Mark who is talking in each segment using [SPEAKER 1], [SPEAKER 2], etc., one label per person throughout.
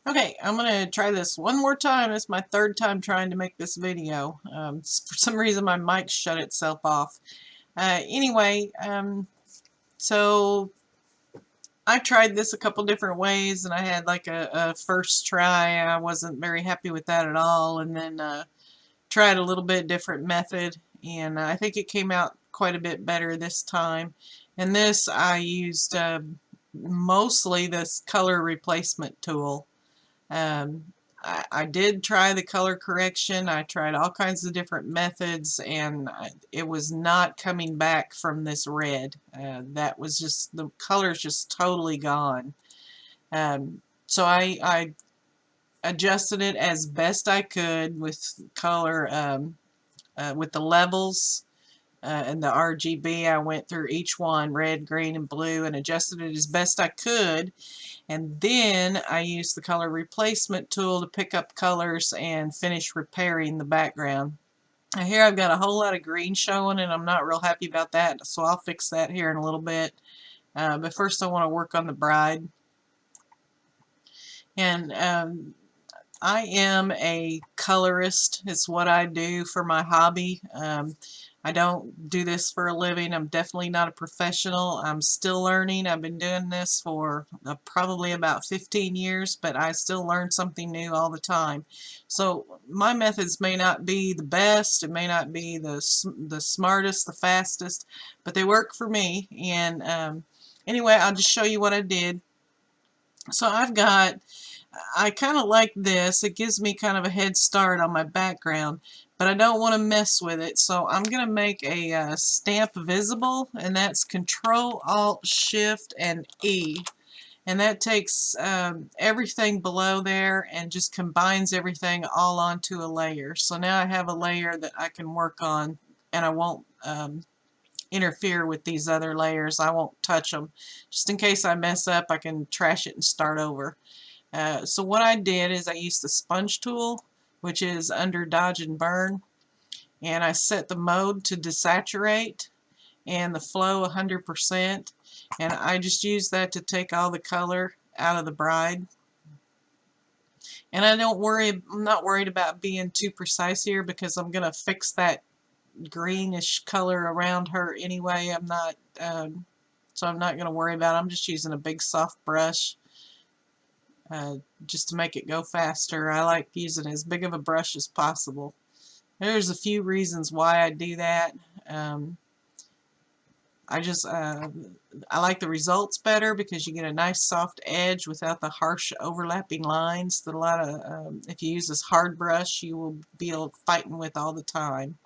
[SPEAKER 1] Okay, I'm going to try this one more time. It's my third time trying to make this video. For some reason my mic shut itself off. Anyway, so I tried this a couple different ways, and I had like a first try. I wasn't very happy with that at all, and then tried a little bit different method, and I think it came out quite a bit better this time. And this I used mostly this color replacement tool. Um, I did try the color correction. I tried all kinds of different methods, and it was not coming back from this red. That was just, the color's just totally gone. So I adjusted it as best I could with color, with the levels. And the RGB, I went through each one, red, green, and blue, and adjusted it as best I could. And then I used the color replacement tool to pick up colors and finish repairing the background. Now here I've got a whole lot of green showing, and I'm not real happy about that, so I'll fix that here in a little bit. But first I want to work on the bride. And I am a colorist. It's what I do for my hobby. I don't do this for a living. I'm definitely not a professional. I'm still learning. I've been doing this for probably about 15 years, but I still learn something new all the time. So my methods may not be the best. It may not be the smartest, the fastest, but they work for me. And anyway, I'll just show you what I did. So I kind of like this. It gives me kind of a head start on my background, but I don't want to mess with it. So I'm going to make a stamp visible, and that's Control Alt Shift and E. And that takes everything below there and just combines everything all onto a layer. So now I have a layer that I can work on, and I won't interfere with these other layers. I won't touch them. Just in case I mess up, I can trash it and start over. So what I did is I used the sponge tool, which is under dodge and burn, and I set the mode to desaturate and the flow 100%, and I just used that to take all the color out of the bride. And I'm not worried about being too precise here, because I'm going to fix that greenish color around her anyway. So I'm not going to worry about it. I'm just using a big soft brush just to make it go faster. I like using as big of a brush as possible. There's a few reasons why I do that. I like the results better because you get a nice soft edge without the harsh overlapping lines that if you use this hard brush, you will be fighting with all the time.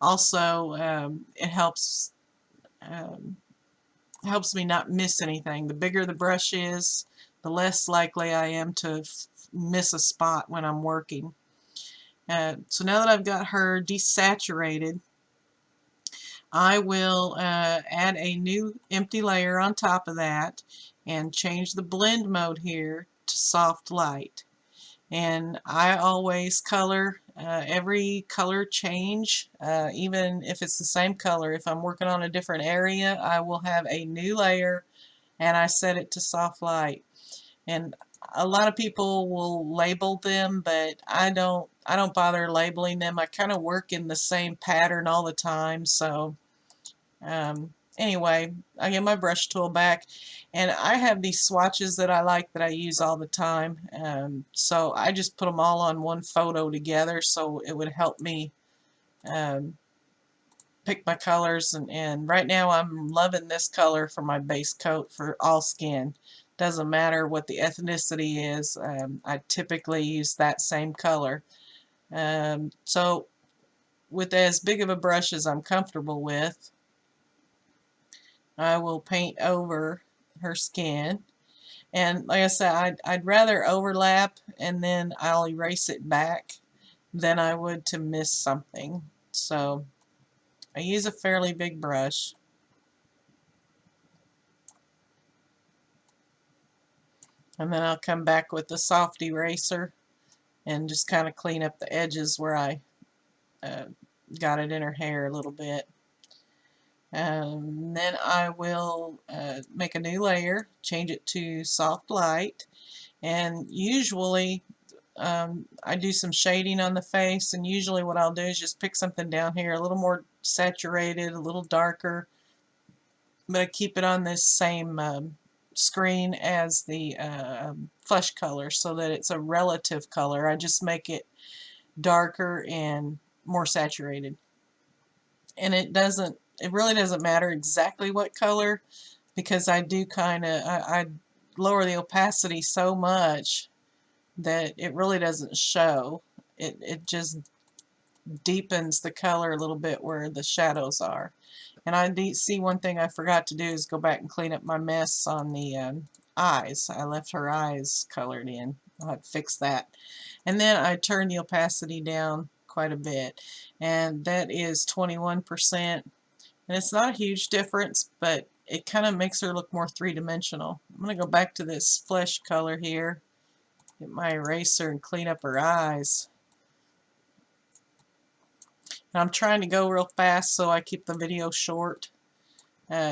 [SPEAKER 1] Also, it helps me not miss anything. The bigger the brush is, the less likely I am to miss a spot when I'm working. So now that I've got her desaturated, I will add a new empty layer on top of that and change the blend mode here to soft light. And I always color every color change, even if it's the same color. If I'm working on a different area, I will have a new layer and I set it to soft light. And a lot of people will label them, but I don't bother labeling them. I kind of work in the same pattern all the time. So anyway, I get my brush tool back, and I have these swatches that I like that I use all the time. So I just put them all on one photo together, so it would help me pick my colors. And right now I'm loving this color for my base coat for all skin. Doesn't matter what the ethnicity is. I typically use that same color. So with as big of a brush as I'm comfortable with, I will paint over her skin. And like I said, I'd rather overlap and then I'll erase it back than I would to miss something. So I use a fairly big brush. And then I'll come back with the soft eraser and just kind of clean up the edges where I got it in her hair a little bit. Then I will make a new layer, change it to soft light, And usually I do some shading on the face, and usually what I'll do is just pick something down here a little more saturated, a little darker, but I keep it on this same screen as the flesh color so that it's a relative color. I just make it darker and more saturated. And it really doesn't matter exactly what color, because I do I lower the opacity so much that it really doesn't show. It just deepens the color a little bit where the shadows are. And I see one thing I forgot to do is go back and clean up my mess on the eyes. I left her eyes colored in. I'll have to fix that. And then I turn the opacity down quite a bit, and that is 21%. And it's not a huge difference, but it kind of makes her look more three-dimensional. I'm going to go back to this flesh color here, get my eraser and clean up her eyes. And I'm trying to go real fast so I keep the video short.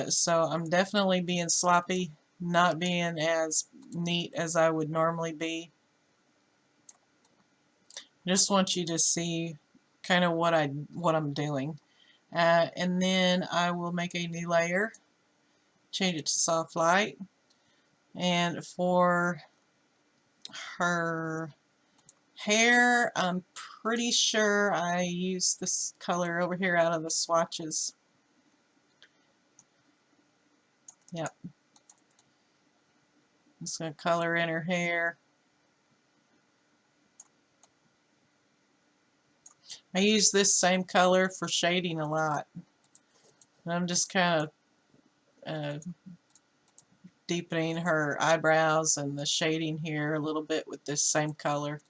[SPEAKER 1] So I'm definitely being sloppy, not being as neat as I would normally be. I just want you to see kind of what I'm doing. And then I will make a new layer, change it to soft light, and for her hair, I'm pretty sure I used this color over here out of the swatches. Yep. I'm just going to color in her hair. I use this same color for shading a lot. And I'm just kind of deepening her eyebrows and the shading here a little bit with this same color.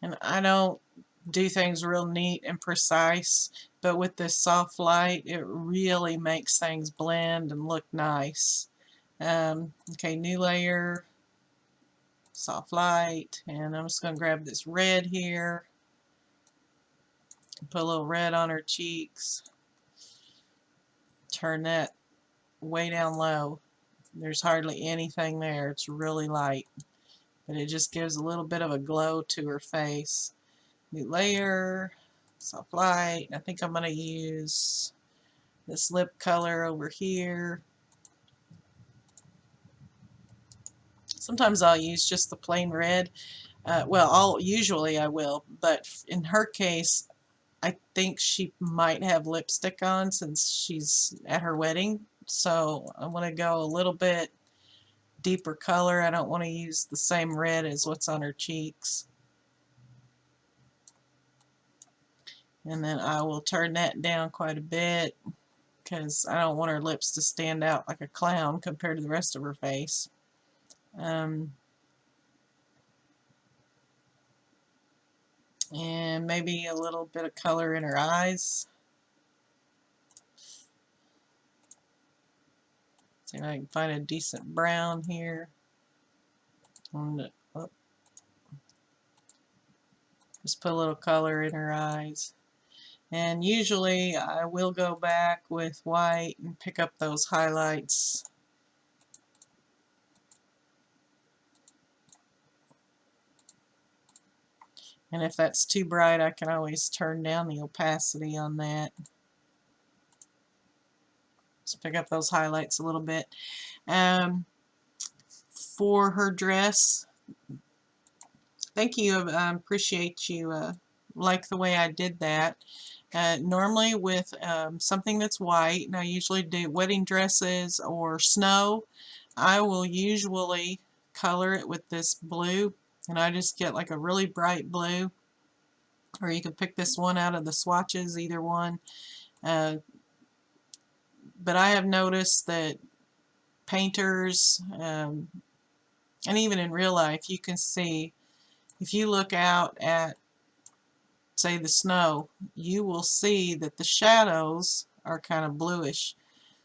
[SPEAKER 1] And I don't do things real neat and precise, but with this soft light it really makes things blend and look nice. Okay, new layer, soft light, and I'm just going to grab this red here, put a little red on her cheeks, turn that way down low. There's hardly anything there, it's really light, but it just gives a little bit of a glow to her face. New layer, soft light. I think I'm going to use this lip color over here. Sometimes I'll use just the plain red. Well, usually I will, but in her case, I think she might have lipstick on since she's at her wedding. So I want to go a little bit deeper color. I don't want to use the same red as what's on her cheeks. And then I will turn that down quite a bit because I don't want her lips to stand out like a clown compared to the rest of her face. And maybe a little bit of color in her eyes. See if I can find a decent brown here. Just put a little color in her eyes. And usually I will go back with white and pick up those highlights. And if that's too bright, I can always turn down the opacity on that. Just pick up those highlights a little bit. For her dress, thank you. Appreciate you like the way I did that. Normally with something that's white, and I usually do wedding dresses or snow, I will usually color it with this blue, and I just get like a really bright blue, or you can pick this one out of the swatches, either one. But I have noticed that painters, and even in real life, you can see, if you look out at, say, the snow, you will see that the shadows are kind of bluish.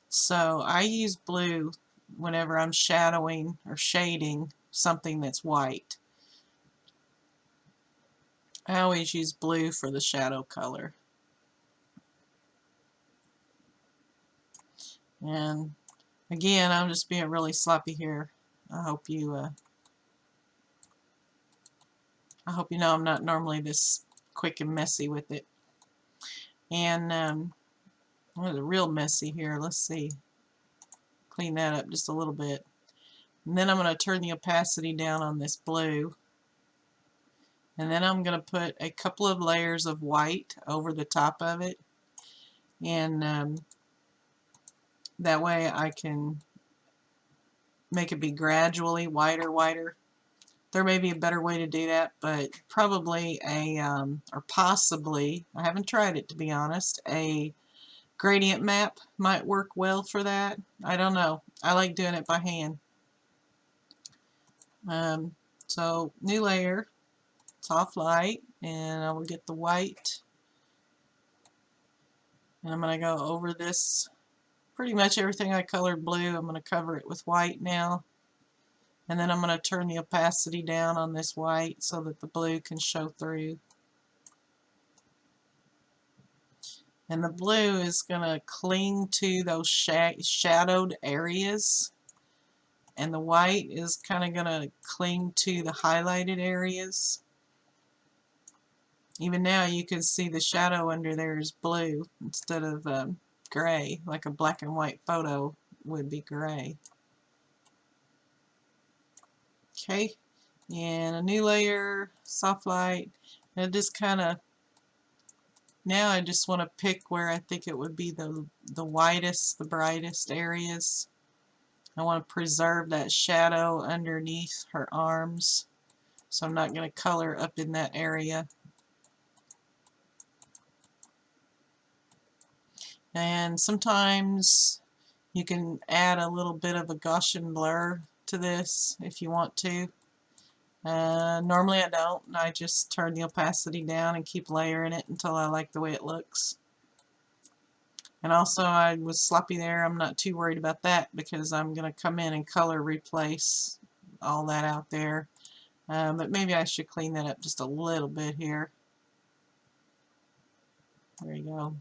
[SPEAKER 1] So I use blue whenever I'm shadowing or shading something that's white. I always use blue for the shadow color. And again, I'm just being really sloppy here. I hope you know I'm not normally this quick and messy with it. And well, it's real messy here. Let's see. Clean that up just a little bit. And then I'm going to turn the opacity down on this blue. And then I'm going to put a couple of layers of white over the top of it. And that way I can make it be gradually whiter. There may be a better way to do that, but probably or possibly, I haven't tried it to be honest, a gradient map might work well for that. I don't know. I like doing it by hand. So new layer, soft light, and I will get the white, and I'm going to go over this. Pretty much everything I colored blue, I'm going to cover it with white now. And then I'm going to turn the opacity down on this white so that the blue can show through. And the blue is going to cling to those shadowed areas. And the white is kind of going to cling to the highlighted areas. Even now you can see the shadow under there is blue instead of gray, like a black and white photo would be gray. Okay, and a new layer, soft light, and just kind of, now I just want to pick where I think it would be the whitest, the brightest areas. I want to preserve that shadow underneath her arms, so I'm not going to color up in that area. And sometimes you can add a little bit of a Gaussian blur to this if you want to. Normally I don't. I just turn the opacity down and keep layering it until I like the way it looks. And also I was sloppy there. I'm not too worried about that because I'm going to come in and color replace all that out there. But maybe I should clean that up just a little bit here. There you go.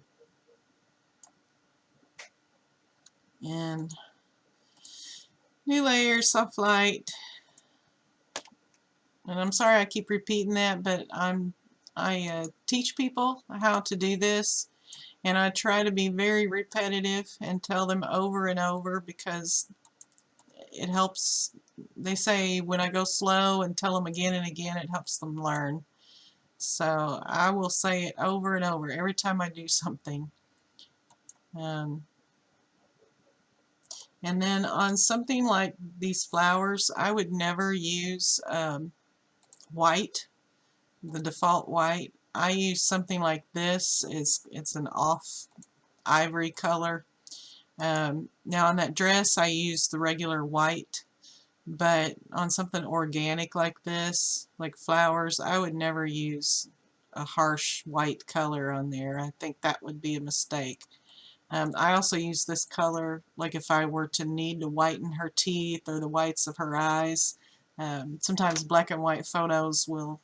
[SPEAKER 1] And new layer, soft light. And I'm sorry I keep repeating that, but I teach people how to do this, and I try to be very repetitive and tell them over and over because it helps. They say when I go slow and tell them again and again, it helps them learn. So I will say it over and over every time I do something. And then on something like these flowers, I would never use white, the default white. I use something like this. It's an off ivory color. Now on that dress I use the regular white, but on something organic like this, like flowers, I would never use a harsh white color on there. I think that would be a mistake. I also use this color like if I were to need to whiten her teeth or the whites of her eyes. Sometimes black and white photos will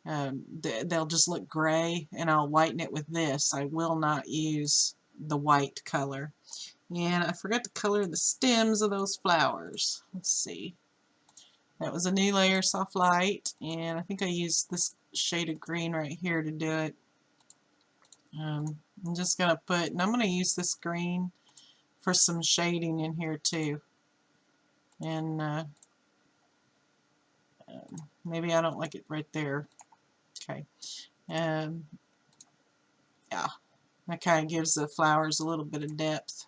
[SPEAKER 1] they'll just look gray, and I'll whiten it with this. I will not use the white color. And I forgot to color the stems of those flowers. Let's see. That was a new layer, soft light, and I think I used this shade of green right here to do it. I'm just going to put, and I'm going to use this green for some shading in here too. And maybe I don't like it right there. Okay. Yeah, that kind of gives the flowers a little bit of depth.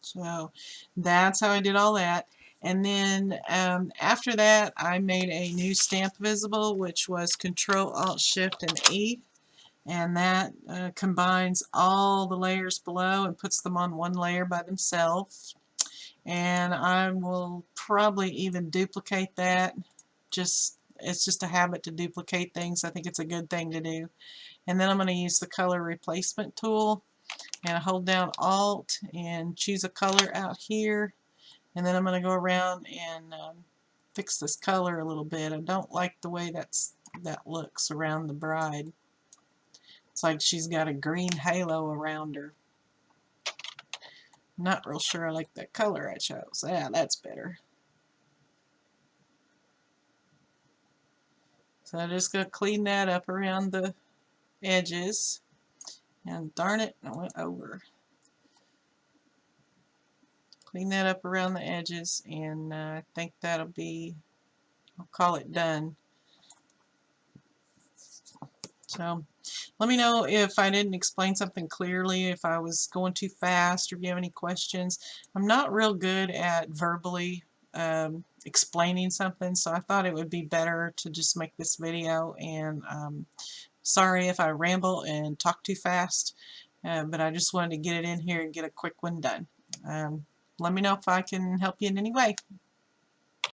[SPEAKER 1] So that's how I did all that. And then after that I made a new stamp visible, which was Control Alt Shift and E, and that combines all the layers below and puts them on one layer by themselves. And I will probably even duplicate that. It's just a habit to duplicate things. I think it's a good thing to do. And then I'm going to use the color replacement tool, and I hold down Alt and choose a color out here, and then I'm going to go around and fix this color a little bit. I don't like the way that looks around the bride. It's like she's got a green halo around her. Not real sure I like that color I chose. Yeah, that's better. So I'm just going to clean that up around the edges. And darn it, I went over. Clean that up around the edges, and I think that'll be, I'll call it done. So let me know if I didn't explain something clearly, if I was going too fast, or if you have any questions. I'm not real good at verbally explaining something, so I thought it would be better to just make this video. And sorry if I ramble and talk too fast, but I just wanted to get it in here and get a quick one done. Let me know if I can help you in any way.